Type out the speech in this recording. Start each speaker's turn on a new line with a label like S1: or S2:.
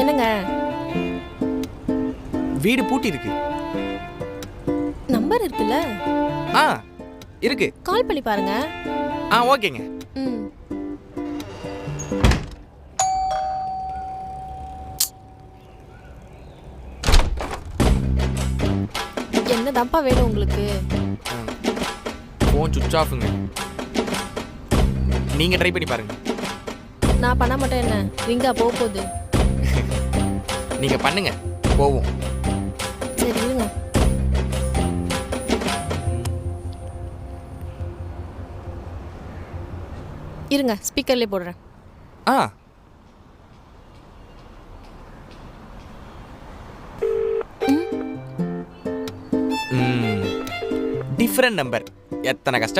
S1: என்னங்க?
S2: வீடு பூட்டி இருக்கு.
S1: நம்பர் இருக்குல்ல?
S2: ஆ இருக்கு.
S1: கால் பண்ணி பாருங்க.
S2: ஓகேங்க.
S1: ம். என்னதான்ப்பா வேணும் உங்களுக்கு?
S2: ஃபோன் சுவிட்ச் ஆஃப்ங்க. நீங்க ட்ரை பண்ணி பாருங்க.
S1: நான் பண்ண மாட்டேன். என்ன ரிங்கா போகுது?
S2: நீங்க பண்ணுங்க, போவோம்.
S1: சரி இருங்க. இருங்க, ஸ்பீக்கர்லேயே போடுறேன்.
S2: Different number. எத்தனை கஷ்டம்